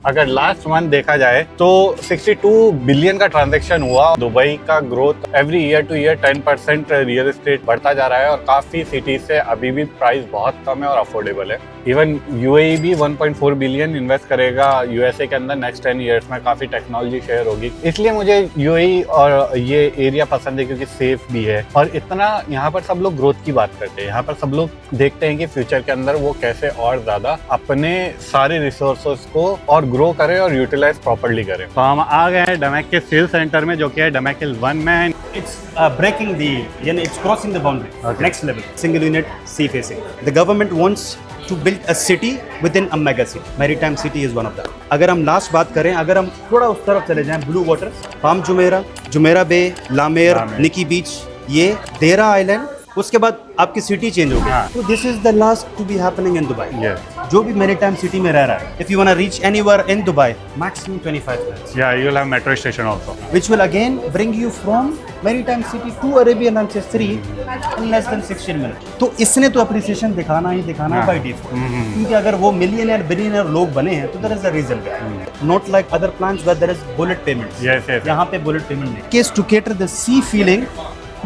अगर last month देखा जाए तो 62 बिलियन का ट्रांजैक्शन हुआ। दुबई का growth every year two year 10% real estate बढ़ता जा रहा है और काफी सिटीज से अभी भी प्राइस बहुत कम है और अफोर्डेबल है। इवन यूएई भी 1.4 बिलियन इन्वेस्ट करेगा यूएसए के अंदर नेक्स्ट 10 इयर्स में। काफी टेक्नोलॉजी शेयर होगी, इसलिए मुझे यूएई और ये एरिया पसंद है क्योंकि सेफ भी है और इतना यहाँ पर सब लोग ग्रोथ की बात करते हैं। यहाँ पर सब लोग देखते हैं कि फ्यूचर के अंदर वो कैसे और ज्यादा अपने सारे रिसोर्सेज को और ग्रो करें और यूटिलाइज प्रॉपर्ली करें। तो हम आ गए हैं डमैक के सेल सेंटर में, जो कि है डमैकिल 1 में। It's breaking the, it's crossing the boundary. Okay. Next level, single unit sea facing. The government wants to build a city within a mega city. Maritime city is one of them. अगर हम last बात करें, अगर हम थोड़ा उस तरफ चले जाएं, Blue Water, Palm Jumeirah, Jumeirah Bay, La Mer, Nikki Beach, ये देरा आइलैंड, उसके बाद आपकी सिटी चेंज हो गई। तो this is the last to be happening in Dubai. जो भी मैरीटाइम सिटी में रह रहा है, if you want to reach anywhere in Dubai, maximum 25 minutes. या you will have metro station also, which will again bring you from maritime city to Arabian ancestry in less than 16 minutes. तो इसने तो appreciation दिखाना ही दिखाना है by default, क्योंकि अगर वो मिलियनर बिलियनर लोग बने हैं तो there is a reason behind. Not like other plants where there is bullet payments. yes. यहाँ पे bullet payment नहीं. Case to cater the sea feeling,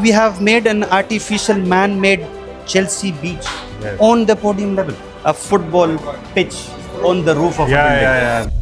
we have made an artificial man-made Chelsea beach on the podium level, a football pitch on the roof of a building.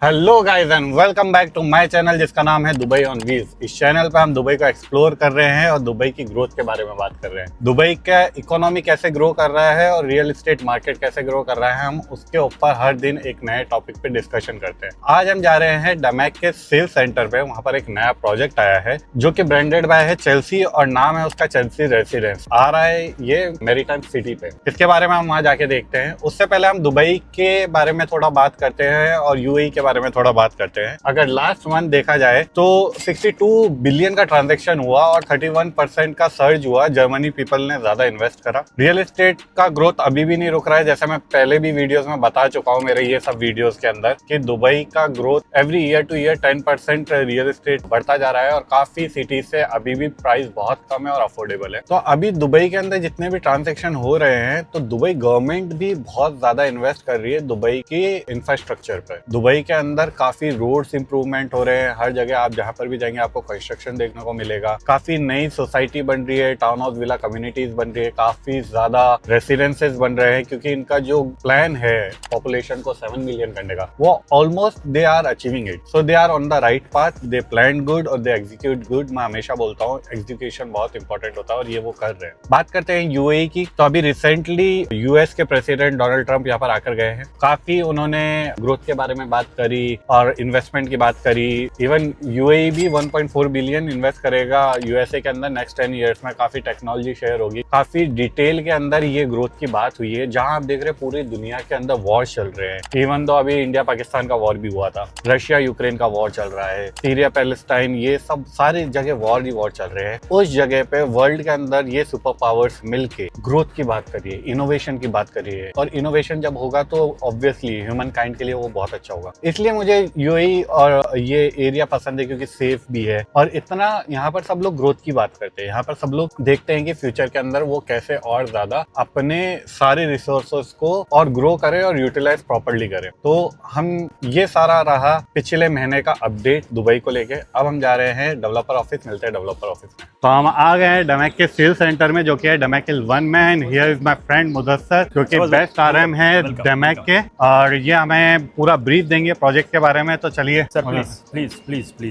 Hello guys and welcome back to my channel जिसका नाम है Dubai on wheels. इस चैनल पे हम Dubai को explore कर रहे हैं और दुबई की ग्रोथ के बारे में बात कर रहे हैं। दुबई का इकोनॉमी कैसे ग्रो कर रहा है और रियल एस्टेट मार्केट कैसे ग्रो कर रहा है, हम उसके ऊपर हर दिन एक नए टॉपिक पे डिस्कशन करते हैं। आज हम जा रहे हैं डमैक के सेल सेंटर पे। वहाँ पर एक नया प्रोजेक्ट आया है जो कि ब्रांडेड बाय है चेल्सी और नाम है उसका चेल्सी रेसिडेंस। आ रहा है ये मैरीटाइम सिटी पे। इसके बारे में हम वहाँ जाके देखते हैं। उससे पहले हम दुबई के बारे में थोड़ा बात करते हैं और यूएई के बारे में थोड़ा बात करते हैं। अगर लास्ट मंथ देखा जाए तो 62 बिलियन का ट्रांजैक्शन हुआ और 31% का सर्ज हुआ। जर्मनी पीपल ने ज्यादा इन्वेस्ट करा। रियल एस्टेट का ग्रोथ अभी भी नहीं रुक रहा है, जैसे मैं पहले भी वीडियोस में बता चुका हूँ मेरे ये सब वीडियोस के अंदर कि दुबई का growth every year two year 10% real estate बढ़ता जा रहा है और काफी सिटीज से अभी भी प्राइस बहुत कम है और अफोर्डेबल है। तो अभी दुबई के अंदर जितने भी ट्रांजेक्शन हो रहे हैं तो दुबई गवर्नमेंट भी बहुत ज्यादा इन्वेस्ट कर रही है दुबई की इंफ्रास्ट्रक्चर पर। दुबई के अंदर काफी रोड्स इंप्रूवमेंट हो रहे हैं। हर जगह आप जहां पर भी जाएंगे आपको कंस्ट्रक्शन देखने को मिलेगा। काफी नई सोसाइटी बन रही है, टाउन हाउस विला कम्युनिटीज बन रही है, काफी ज्यादा रेसिडेंसेस बन रहे हैं क्योंकि इनका जो प्लान है पॉपुलेशन को 7 मिलियन करने का, वो almost they are achieving it. So they are on the right path. They plan good और दे एग्जीक्यूट गुड। मैं हमेशा बोलता हूँ एग्जीक्यूशन बहुत इंपॉर्टेंट होता है और ये वो कर रहे हैं। बात करते हैं यूएई की। तो अभी रिसेंटली यूएस के प्रेसिडेंट डोनाल्ड ट्रंप यहाँ पर आकर गए हैं। काफी उन्होंने ग्रोथ के बारे में बात करी और इन्वेस्टमेंट की बात करी। इवन यूएई भी 1.4 बिलियन इन्वेस्ट करेगा यूएसए के अंदर नेक्स्ट 10 इयर्स में। काफी टेक्नोलॉजी शेयर होगी। काफी डिटेल के अंदर ये ग्रोथ की बात हुई है। जहां आप देख रहे हैं पूरी दुनिया के अंदर वॉर चल रहे हैं। इवन तो अभी इंडिया पाकिस्तान का वॉर भी हुआ था, रशिया यूक्रेन का वॉर चल रहा है, सीरिया पैलेस्टाइन, ये सब सारी जगह वॉर ही वॉर चल रहे हैं। उस जगह पे वर्ल्ड के अंदर ये सुपर पावर्स मिलके ग्रोथ की बात करिए, इनोवेशन की बात करिए और इनोवेशन जब होगा तो ऑब्वियसली ह्यूमन काइंड के लिए वो बहुत अच्छा होगा। इसलिए मुझे यूएई और ये एरिया पसंद है क्योंकि सेफ भी है और इतना यहाँ पर सब लोग ग्रोथ की बात करते हैं। यहाँ पर सब लोग देखते हैं कि फ्यूचर के अंदर वो कैसे और ज्यादा अपने सारे रिसोर्सेज को और ग्रो करें और यूटिलाइज प्रॉपर्ली करें। तो हम ये सारा रहा पिछले महीने का अपडेट दुबई को लेके। अब हम जा रहे हैं डेवलपर ऑफिस। मिलते हैं डेवलपर ऑफिस में। तो हम आ गए हैं डमैक के सेल सेंटर में, जो कि है डमैकिल 1 में। And here is my friend Mudassar, जो कि बेस्ट आरएम है डमैक के, और ये हमें पूरा ब्रीफ देंगे प्रोजेक्ट के बारे में। तो चलिए Sir, please.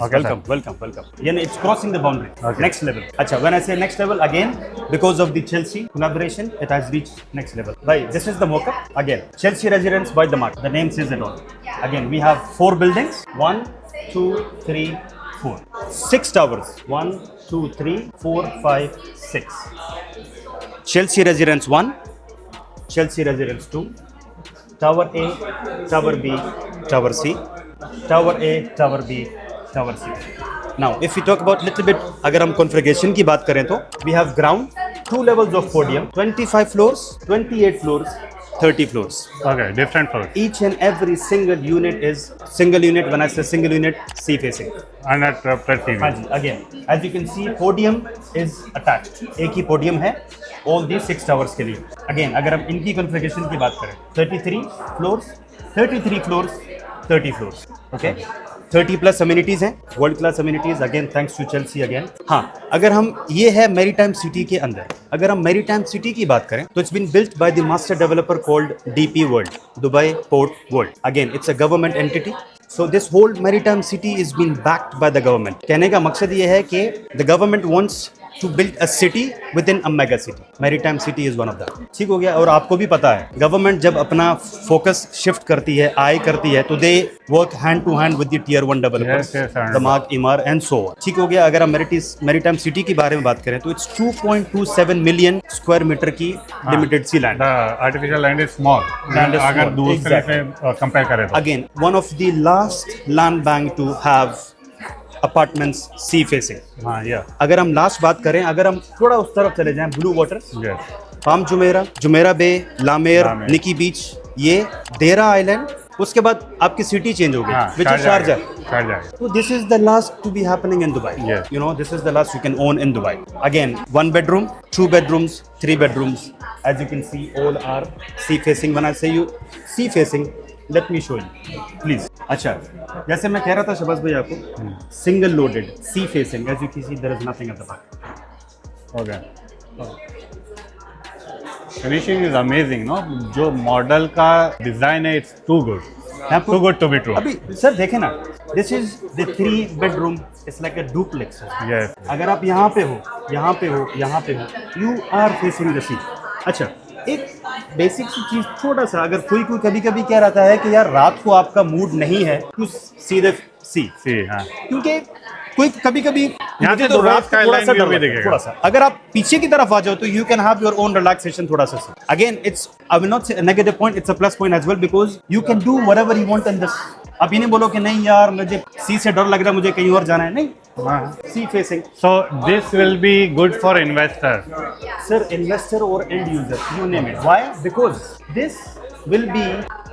Okay, Welcome. Yeah, it's crossing the boundary. Okay. Next level. Acha, when I say next level, again, because of the Chelsea collaboration, it has reached next level. Right, this is the mock-up. Again, Chelsea Residence by the Mark. The name says it all. Again, we have 4 buildings. 1, 2, 3, 4. 6 towers. 1, 2, 3, 4, 5, 6. Chelsea Residence 1. Chelsea Residence 2. Tower A, Tower B, Tower C. Tower A, Tower B, Tower C. Now, if we talk about little bit, अगर हम configuration की बात करें तो we have ground, 2 levels of podium, 25 floors, 28 floors, 30 floors. Okay, different floors. Each and every single unit is single unit. When I say single unit, sea facing. Uninterrupted TV. हाँ जी, again, as you can see, podium is attached. एक ही podium है all these 6 towers के लिए. Again, अगर हम इनकी configuration की बात करें, 33 floors, 33 floors, 30 floors. Okay. 30 plus amenities हैं, world class amenities, again thanks to Chelsea again. हाँ, अगर हम ये है मैरीटाइम सिटी के अंदर, अगर हम मैरीटाइम सिटी की बात करें तो it's been built by the master developer called DP World, Dubai Port World. Again it's a government entity. So this whole maritime city is being backed by the government. कहने का मकसद ये है कि the government wants to build a city within a mega city. Maritime city is one of them. ठीक हो गया. और आपको भी पता है, गवर्नमेंट जब अपना फोकस शिफ्ट करती है, आय करती है, तो they work hand to hand with the tier 1 developers, Damac, Emaar and so on. ठीक हो गया. अगर हम मैरीटाइम सिटी की बारे में बात करें तो इट्स 2.27 मिलियन स्क्वायर मीटर की limited sea land. Artificial land is small अगर दूसरे से कंपेयर करें तो. Again one of the last land bank to have apartments sea facing. हाँ, या अगर हम लास्ट बात करें, अगर हम थोड़ा उस तरफ चले जाएं, Blue Water, yes, Palm Jumeirah, Jumeirah Bay, La Mer, Nikki Beach, ये देरा आइलैंड. उसके बाद आपकी सिटी चेंज हो गई, which is Sharjah. So this is the last to be happening in Dubai. Yes. You know, this is the last you can own in Dubai. Again, 1 bedroom, 2 bedrooms, 3 bedrooms. As you can see, all are sea facing. When I say you sea facing, let me show you, please. अच्छा, जैसे मैं कह रहा था शबाज भाई आपको, single loaded, sea facing. As you can see, there is nothing at the back. Okay. Finishing is amazing, no? जो model का डिजाइन है, it's too good, too good to be true. अभी सर देखें ना, this is the 3 bedroom. It's like a duplex. Yes, अगर आप यहाँ पे हो, यहाँ पे हो, यहाँ पे हो, यू आर फेसिंग द सी. अच्छा, एक बेसिक सी चीज, छोटा सा, अगर कोई कभी कभी क्या रहता है कि यार रात को आपका मूड नहीं है टू सी द सी, हाँ, क्योंकि कोई कभी कभी यहाँ से तो रात को थोड़ा सा डर भी लगता है, दिखेगा. थोड़ा सा. अगर आप पीछे की तरफ आ जाओ तो you can have your own relaxation थोड़ा सा. Again it's, I will not say negative point, it's a plus point as well, because you can do whatever you want in this. आप ये नहीं बोलो कि नहीं यार मुझे सी से डर लग रहा है, मुझे कहीं और जाना है. नहीं, sea facing. So this will be good for investor. Sir, investor or end user, you name it. Why? Because this will be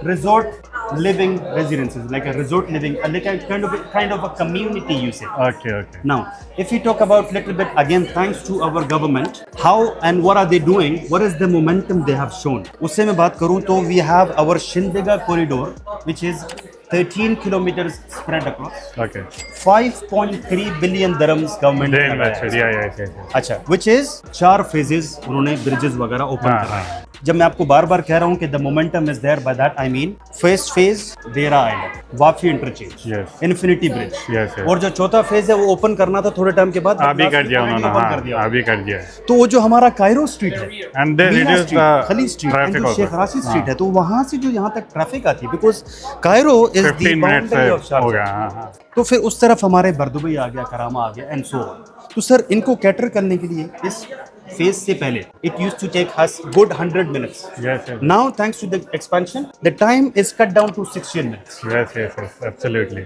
resort living residences, like a resort living, like a kind of a community, you say. Okay, okay. Now, if we talk about little bit again, thanks to our government, how and what are they doing? What is the momentum they have shown? उससे मैं बात करूँ तो we have our Shindiga corridor, which is 13 kilometers spread across. Okay. 5.3 billion dirhams government They ने लगाया है. invested, yeah. अच्छा, which is 4 phases उन्होंने ब्रिजेस वगैरह ओपन हाँ, कराए हैं. जब मैं आपको बार बार कह रहा हूँ कि the momentum is there, by that I mean first phase Deira Island, Wafi interchange, Yes. Infinity bridge, Yes. और जो चौथा फेज है वो ओपन करना था थोड़े टाइम के बाद, अभी कर दिया उन्होंने, ओपन कर दिया. हाँ, अभी कर दिया. तो वो जो हमारा कायरो स्ट्रीट है, And they Meena reduced street, the खली स्ट्रीट, एंड traffic जो also. शेख राशिद स्ट्रीट हाँ. है, तो वहां से जो यहाँ तक ट्रैफिक आती है, because Cairo is the 15 minute boundary of से हो गया. शारजा. हाँ. तो फिर उस तरफ हमारे बरदुबई आ गया, करामा आ गया, एंड सो ऑन. तो सर इनको कैटर करने के लिए इस फेज से पहले it used to take us good 100 minutes. Yes. Now thanks to the expansion, the time is cut down to 16 minutes. Yes, absolutely.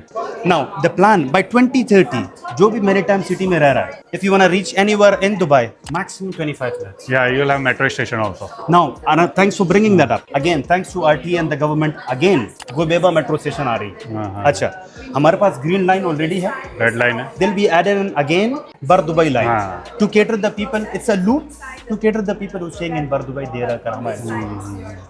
Now the plan by 2030, जो भी मैरीटाइम सिटी में रह रहा है, if you wanna reach anywhere in Dubai, maximum 25 minutes. Yeah, you'll have metro station also. Now, Anna, thanks for bringing that up. Again, thanks to RT and the government. Again, गोबेबा metro station आ रही है. अच्छा, हमारे पास green line already है. Red line है. They'll be added in again Bardubai line हाँ. to cater the people. It's a loop to cater the people who staying in Bardubai, Dera, Karama.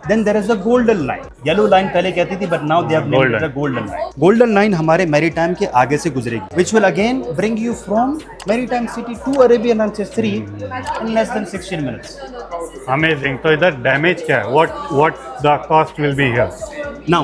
Then there is a golden line. Yellow line पहले कहती थी, but now they have named it a golden line. Golden line हमारे maritime के आगे से गुजरेगी, which will again bring you from maritime city to Arabian ancestry in less than 16 minutes. Amazing. तो इधर डैमेज क्या है? What the cost will be here? Now,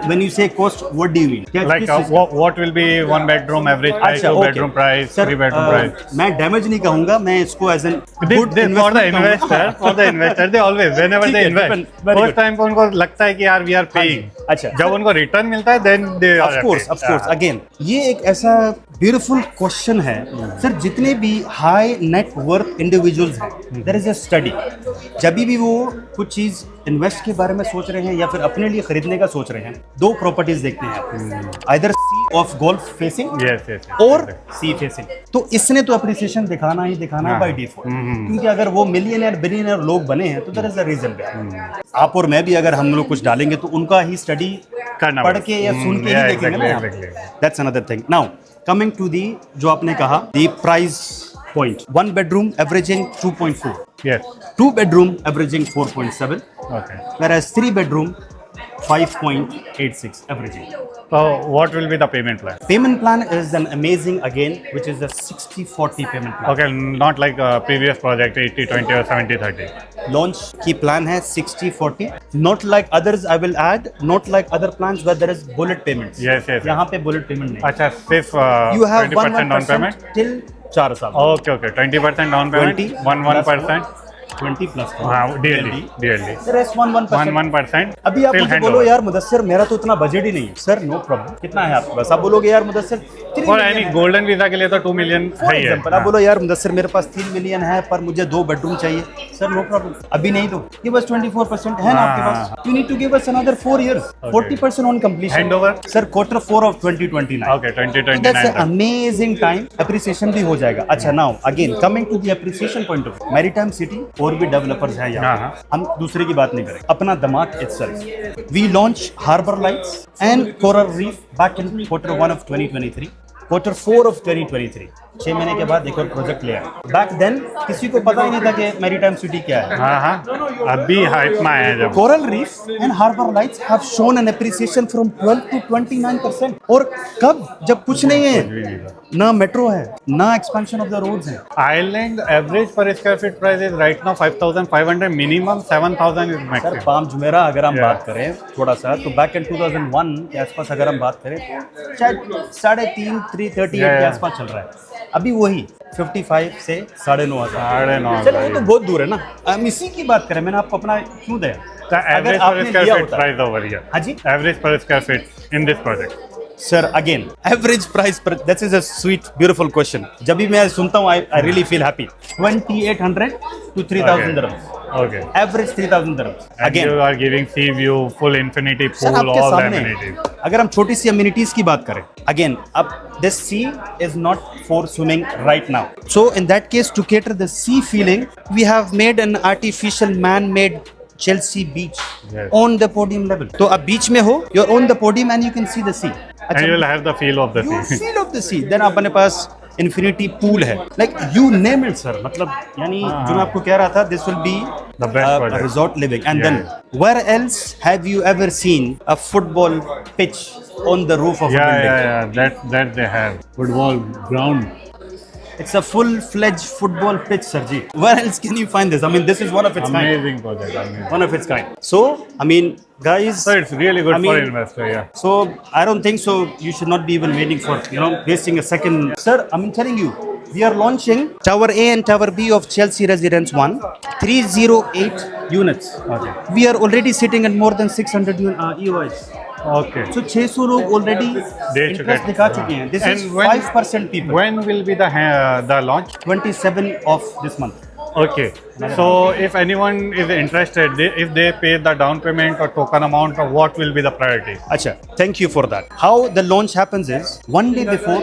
when you say cost, what do you mean? क्या Like किस चीज़ का? what will be 1 bedroom average price, 2 okay. bedroom price, Sir, 3 bedroom price? मैं damage नहीं कहूँगा, मैं इसको as an For the investor, they always, whenever ठीक they है, invest, very first good. time को उनको लगता है कि यार we are paying. अच्छा. जब उनको रिटर्न मिलता है, then they are Of course, happy. of course. Again, ये एक ऐसा ब्यूटीफुल क्वेश्चन है सर. जितने भी हाई नेट वर्थ इंडिविजुअल्स हैं, देयर इज अ स्टडी. जब भी वो कुछ चीज इन्वेस्ट के बारे में सोच रहे हैं या फिर अपने लिए खरीदने का सोच रहे हैं, 2 प्रॉपर्टीज देखते हैं, either sea of golf facing yes yes और सी फेसिंग। तो इसने तो अप्रिसिएशन दिखाना ही दिखाना है बाय डिफॉल्ट, क्योंकि अगर वो मिलियनर बिलियनर लोग बने हैं तो देयर इज अ रीजन। आप और मैं भी अगर हम लोग कुछ डालेंगे तो उनका ही स्टडी करना पढ़ के या सुन के ही देखेंगे ना। That's another thing. Now coming to the जो आपने कहा the price point, 1 bedroom averaging 2.4, yes 2 bedroom averaging 4.7, okay whereas 3 bedroom 5.86 averaging. So what will be the payment plan? Payment plan is an amazing again, which is a 60-40 payment plan. Okay, not like previous project 80-20 or 70-30. Launch की plan है 60-40. Not like others, I will add. Not like other plans where there is bullet payments. Yes, yes. यहाँ पे bullet payment नहीं. अच्छा सिर्फ You have 20% down payment? 1% till 4 साल. Okay, okay. 20% down payment, 1% 20 plus. हाँ DLD. The rest 1%. 1%. अभी आप मुझे बोलो यार मुदस्सिर मेरा तो इतना बजट ही नहीं है। सर नो प्रॉब्लम, कितना है आपके पास? आप बोलोगे यार मुदस्सिर 3 और million एनी है। गोल्डन वीजा के लिए तो 2 मिलियन फॉर है ही है। एग्जांपल आप बोलो यार मुदस्सिर मेरे पास 3 मिलियन है पर मुझे 2 बेडरूम चाहिए। सर नो प्रॉब्लम, अभी नहीं दो, गिव अस 24% है ना आपके पास। You need to give us another 4 years, 40% on completion. Handover? Sir Q4 of 2029। Okay, 2029 that's तक। अमेजिंग टाइम, एप्रिसिएशन भी हो जाएगा। अच्छा now again coming to the appreciation point of maritime city, और भी डेवलपर्स हैं यहाँ। हाँ। हम दूसरे की बात नहीं करें, अपना दिमाग itself. We launched Harbour Lights and Coral Reef back in Q1 of 2023, Q4 of 2023, 6 महीने के बाद एक और प्रोजेक्ट ले आए। बैक देन किसी को पता ही नहीं था कि मैरीटाइम सिटी क्या है। हाँ हाँ अभी हाइप में आया है जब। Coral Reef and Harbour Lights have shown an appreciation from 12 to 29%। और कब? जब कुछ नहीं है, ना मेट्रो है, ना एक्सपेंशन ऑफ द रोड्स है। Island average per square feet price is right now 5,500, minimum 7,000 is sir maximum. Palm Jumeirah अगर हम Yeah. बात करें थोड़ा सा, तो बैक इन 2001 के आसपास अगर हम बात करें तो शायद 3.5-338 Yeah, के yeah. आसपास चल रहा है। अभी वही 55 से 9,500। 9,500 चलो वो तो बहुत दूर है ना। हम इसी की बात करें, मैंने आपको अपना क्यों दिया? The average per आपने square लिया feet होता। price over here. हाँ जी Average per square feet in this project. Sir again average price पर, that is a sweet beautiful question. जब भी मैं सुनता हूँ I really feel happy. 2,800 to 3,000 dirhams, Okay. Average 3,000 dirhams। And again you are giving sea view, full infinity sir pool, आपके all the सामने amenities. अगर हम छोटी सी अम्यूनिटीज की बात करें, अगेन अब this sea is not for swimming right now, so in that case to cater the sea feeling we have made an artificial man-made Chelsea beach Yes. on the podium level. तो अब बीच में हो, you're on the podium and you can see the sea. And you will have the feel of the you sea. feel of the sea. Then अपने पास infinity pool है, like you name it sir। मतलब यानी जो मैं आपको कह रहा था, this will be The best project. resort living। And Yeah. then where else have you ever seen a football pitch on the roof of a Yeah, building? yeah. That they have. Football ground. It's a full-fledged football pitch, sir ji. Where else can you find this? I mean, this is one of its kind. Amazing project. Amazing. One of its kind. So, I mean, guys. So it's really good I for mean, investor. Yeah. So I don't think so. You should not be even waiting for, wasting a second. Sir, I'm telling you, we are launching Tower A and Tower B of Chelsea Residence 1, 308 units. Okay. We are already sitting at more than 600 EOIs. Okay. So 600 लोग already दे चुके interest हैं। दिखा चुके हैं. This is And when- 5% people. When will be the launch? 27 of this month. Okay. So if anyone is interested, if they pay the down payment or token amount, or what will be the priority? Acha, thank you for that. How the launch happens is, one day before,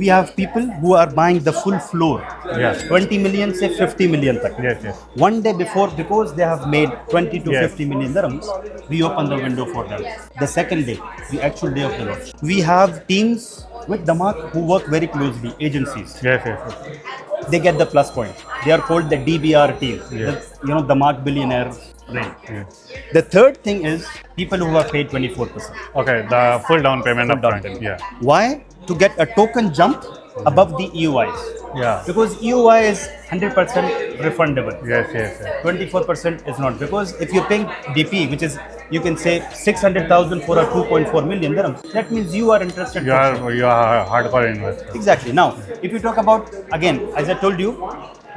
we have people who are buying the full floor. Yes. 20 million से 50 million तक. Yes, yes. One day before, because they have made 20 to Yes. 50 million dirhams, we open the window for them. The second day, the actual day of the launch, we have teams with Damak who work very closely, agencies. Yes, yes, yes. They get the plus point. They are called the DBR team. Yes. The, Damak billionaire rank. Yes. The third thing is people who are paid 24%. Okay, the full down payment Full down upfront. payment. Yeah. Why? To get a token jump above the EOIs. Yeah. Because EOI is 100% refundable. Yes, yes, yes. 24% is not. Because if you're paying DP, which is, you can say 600,000 for a 2.4 million dirhams, that means you are interested. You are a hardcore investor. Exactly. Now, if you talk about, again, as I told you,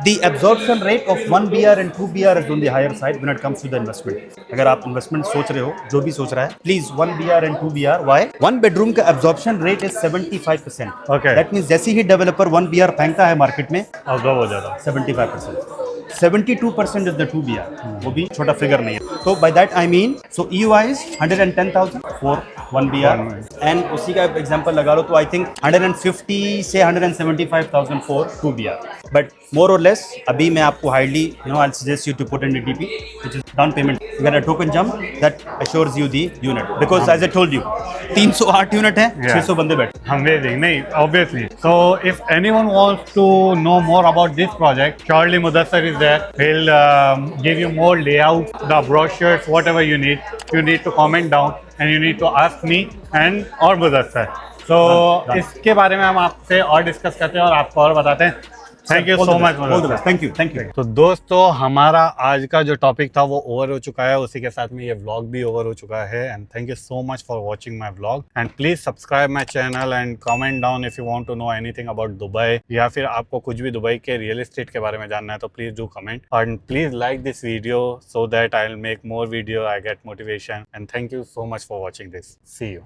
the absorption rate of 1 BR and 2 BR is on the higher side when it comes to the investment. अगर आप investment सोच रहे हो, जो भी सोच रहा है, please 1 BR and 2 BR. Why? 1 bedroom का absorption rate is 75%. Okay. That means जैसे ही developer 1 BR फेंकता है market में, Absorb हो जाता. 75%. 72% is the 2 BR. वो भी छोटा figure नहीं है. So by that I mean, so EOI is 110,000 for 1 BR and उसी का एग्जांपल लगा लो तो आई थिंक 150 से 175,000 फॉर 2 BR बट मोर और लेस अभी मैं आपको highly I suggest you to put in DP which is down payment अगर a token jump that assures you the unit because as I told you 308 unit है 600 बंदे बैठे Amazing. No, obviously. So if anyone wants to know more about this project, surely Mudassar is there. He'll give you more layout, the brochures, whatever you need. You need to comment down and you need to ask me and or Mudassar. So Done. इसके बारे में हम आपसे और discuss करते हैं और आपको और बताते हैं. Thank you so much. Thank you तो दोस्तों हमारा आज का जो टॉपिक था वो ओवर हो चुका है, उसी के साथ में ये व्लॉग भी ओवर हो चुका है. And thank you so much for watching my vlog and please subscribe my channel and comment down if you want to know anything about Dubai या फिर आपको कुछ भी दुबई के रियल एस्टेट के बारे में जानना है तो please do comment and please like this video so that I will make more video, I get motivation and thank you so much for watching this. See you.